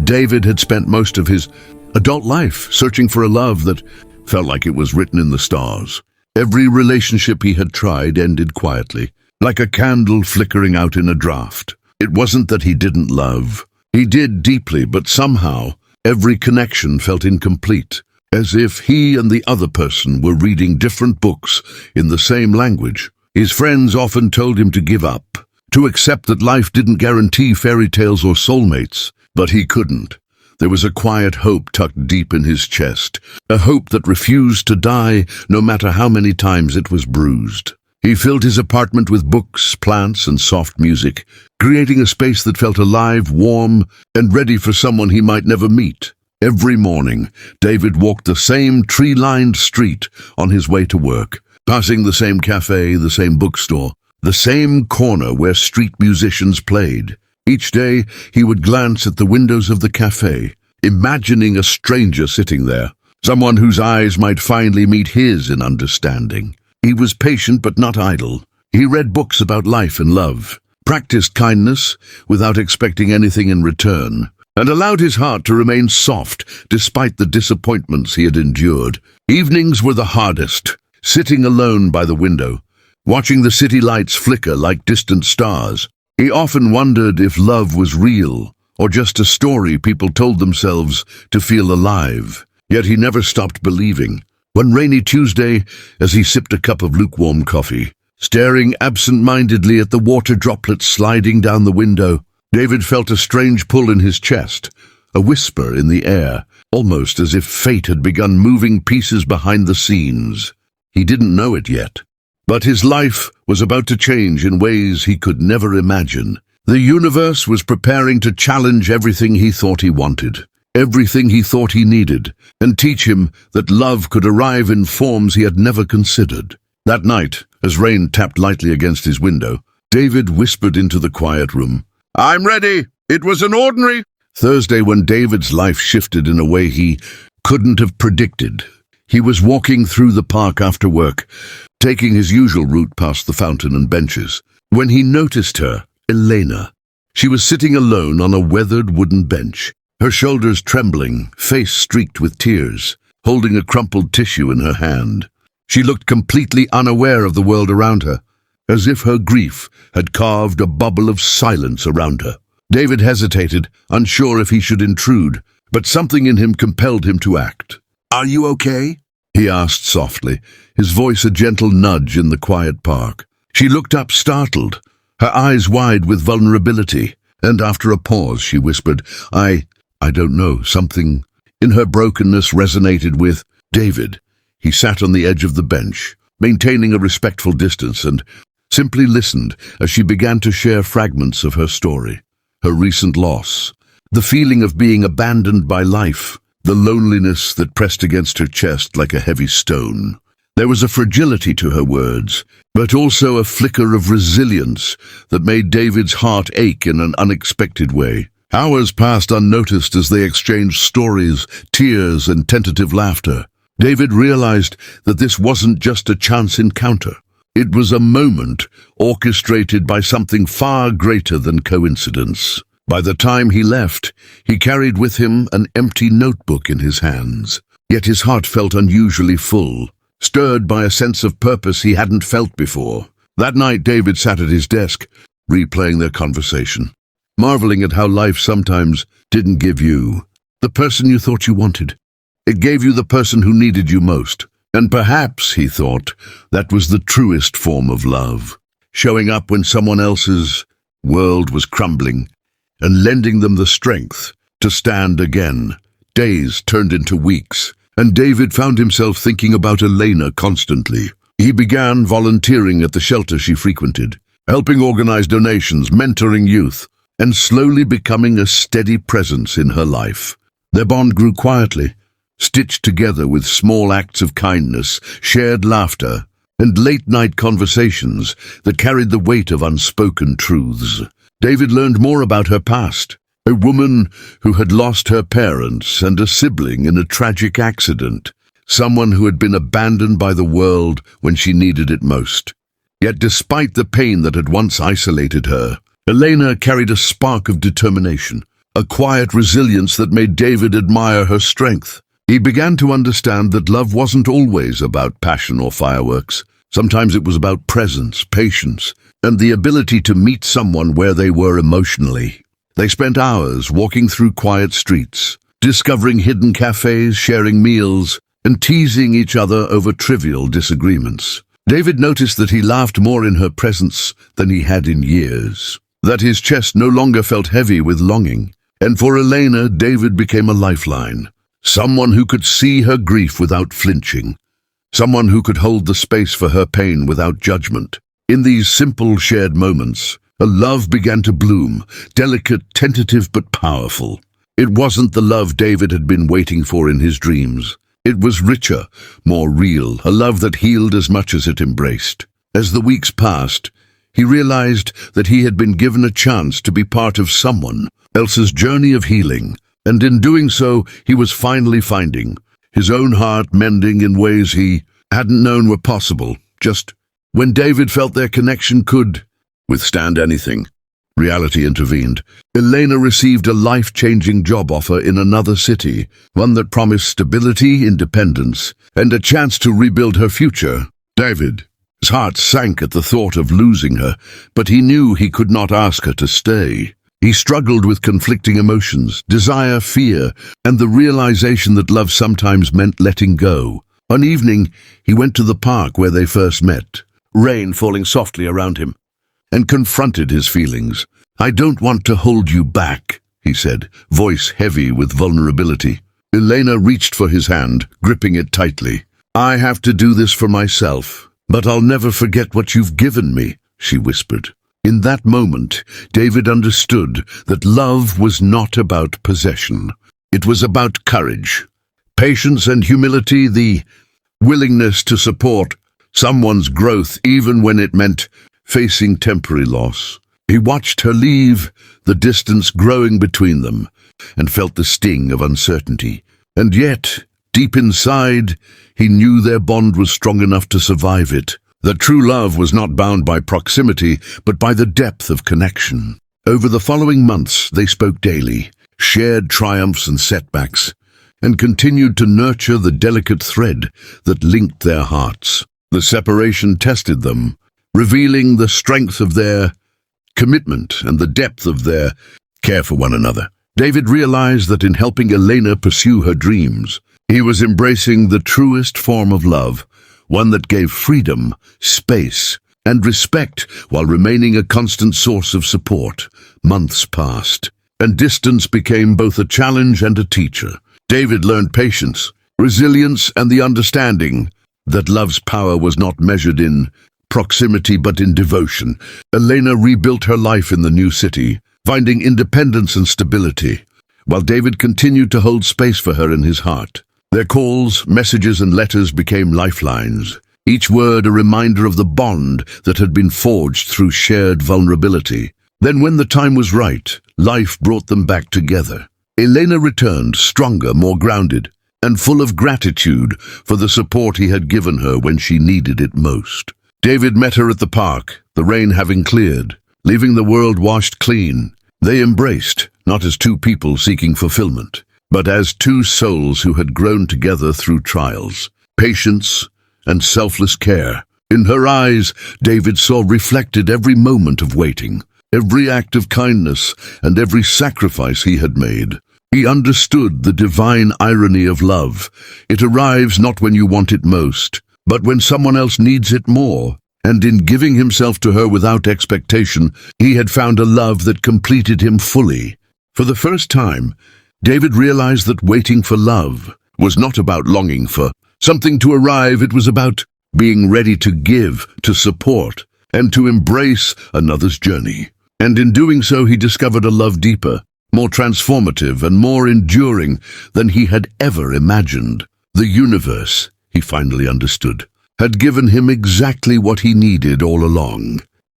David had spent most of his adult life searching for a love that felt like it was written in the stars. Every relationship he had tried ended quietly, like a candle flickering out in a draught. It wasn't that he didn't love. He did deeply, but somehow every connection felt incomplete, as if he and the other person were reading different books in the same language. His friends often told him to give up, to accept that life didn't guarantee fairy tales or soulmates, but he couldn't. There was a quiet hope tucked deep in his chest, a hope that refused to die no matter how many times it was bruised. He filled his apartment with books, plants, and soft music, creating a space that felt alive, warm, and ready for someone he might never meet. Every morning, David walked the same tree-lined street on his way to work, passing the same cafe, the same bookstore, the same corner where street musicians played. Each day, he would glance at the windows of the cafe, imagining a stranger sitting there, someone whose eyes might finally meet his in understanding. He was patient but not idle. He read books about life and love, practiced kindness without expecting anything in return, and allowed his heart to remain soft despite the disappointments he had endured. Evenings were the hardest, sitting alone by the window, watching the city lights flicker like distant stars. He often wondered if love was real, or just a story people told themselves to feel alive. Yet he never stopped believing. One rainy Tuesday, as he sipped a cup of lukewarm coffee, staring absent-mindedly at the water droplets sliding down the window, David felt a strange pull in his chest, a whisper in the air, almost as if fate had begun moving pieces behind the scenes. He didn't know it yet, but his life was about to change in ways he could never imagine. The universe was preparing to challenge everything he thought he wanted, everything he thought he needed, and teach him that love could arrive in forms he had never considered. That night, as rain tapped lightly against his window, David whispered into the quiet room, "I'm ready. It was an ordinary Thursday when David's life shifted in a way he couldn't have predicted. He was walking through the park after work, taking his usual route past the fountain and benches, when he noticed her, Elena. She was sitting alone on a weathered wooden bench, her shoulders trembling, face streaked with tears, holding a crumpled tissue in her hand. She looked completely unaware of the world around her, as if her grief had carved a bubble of silence around her. David hesitated, unsure if he should intrude, but something in him compelled him to act. "Are you okay?" he asked softly, his voice a gentle nudge in the quiet park. She looked up startled, her eyes wide with vulnerability, and after a pause she whispered, I don't know, something in her brokenness resonated with David. He sat on the edge of the bench, maintaining a respectful distance, and simply listened as she began to share fragments of her story, her recent loss, the feeling of being abandoned by life, the loneliness that pressed against her chest like a heavy stone. There was a fragility to her words, but also a flicker of resilience that made David's heart ache in an unexpected way. Hours passed unnoticed as they exchanged stories, tears, and tentative laughter. David realized that this wasn't just a chance encounter. It was a moment orchestrated by something far greater than coincidence. By the time he left, he carried with him an empty notebook in his hands. Yet his heart felt unusually full, stirred by a sense of purpose he hadn't felt before. That night, David sat at his desk, replaying their conversation, marveling at how life sometimes didn't give you the person you thought you wanted. It gave you the person who needed you most. And perhaps, he thought, that was the truest form of love, showing up when someone else's world was crumbling and lending them the strength to stand again. Days turned into weeks, and David found himself thinking about Elena constantly. He began volunteering at the shelter she frequented, helping organize donations, mentoring youth, and slowly becoming a steady presence in her life. Their bond grew quietly, stitched together with small acts of kindness, shared laughter, and late-night conversations that carried the weight of unspoken truths. David learned more about her past, a woman who had lost her parents and a sibling in a tragic accident, someone who had been abandoned by the world when she needed it most. Yet despite the pain that had once isolated her, Elena carried a spark of determination, a quiet resilience that made David admire her strength. He began to understand that love wasn't always about passion or fireworks. Sometimes it was about presence, patience, and the ability to meet someone where they were emotionally. They spent hours walking through quiet streets, discovering hidden cafes, sharing meals, and teasing each other over trivial disagreements. David noticed that he laughed more in her presence than he had in years, that his chest no longer felt heavy with longing. And for Elena, David became a lifeline, someone who could see her grief without flinching, someone who could hold the space for her pain without judgment. In these simple shared moments, a love began to bloom, delicate, tentative, but powerful. It wasn't the love David had been waiting for in his dreams. It was richer, more real, a love that healed as much as it embraced. As the weeks passed, he realized that he had been given a chance to be part of someone else's journey of healing, and in doing so, he was finally finding his own heart mending in ways he hadn't known were possible. Just when David felt their connection could withstand anything, reality intervened. Elena received a life-changing job offer in another city, one that promised stability, independence, and a chance to rebuild her future. David's heart sank at the thought of losing her, but he knew he could not ask her to stay. He struggled with conflicting emotions, desire, fear, and the realization that love sometimes meant letting go. One evening, he went to the park where they first met, rain falling softly around him, and confronted his feelings. "I don't want to hold you back," he said, voice heavy with vulnerability. Elena reached for his hand, gripping it tightly. "I have to do this for myself, but I'll never forget what you've given me," she whispered. In that moment, David understood that love was not about possession. It was about courage, patience, and humility, the willingness to support someone's growth even when it meant facing temporary loss. He watched her leave, the distance growing between them, and felt the sting of uncertainty. And yet, deep inside, he knew their bond was strong enough to survive it. That true love was not bound by proximity, but by the depth of connection. Over the following months, they spoke daily, shared triumphs and setbacks, and continued to nurture the delicate thread that linked their hearts. The separation tested them, revealing the strength of their commitment and the depth of their care for one another. David realized that in helping Elena pursue her dreams, he was embracing the truest form of love, one that gave freedom, space, and respect while remaining a constant source of support. Months passed, and distance became both a challenge and a teacher. David learned patience, resilience, and the understanding that love's power was not measured in proximity but in devotion. Elena rebuilt her life in the new city, finding independence and stability, while David continued to hold space for her in his heart. Their calls, messages, and letters became lifelines, each word a reminder of the bond that had been forged through shared vulnerability. Then when the time was right, life brought them back together. Elena returned stronger, more grounded, and full of gratitude for the support he had given her when she needed it most. David met her at the park, the rain having cleared, leaving the world washed clean. They embraced, not as two people seeking fulfillment, but as two souls who had grown together through trials, patience, and selfless care. In her eyes, David saw reflected every moment of waiting, every act of kindness, and every sacrifice he had made. He understood the divine irony of love. It arrives not when you want it most, but when someone else needs it more. And in giving himself to her without expectation, he had found a love that completed him fully. For the first time, David realized that waiting for love was not about longing for something to arrive. It was about being ready to give, to support, and to embrace another's journey. And in doing so, he discovered a love deeper, more transformative, and more enduring than he had ever imagined. The universe, he finally understood, had given him exactly what he needed all along.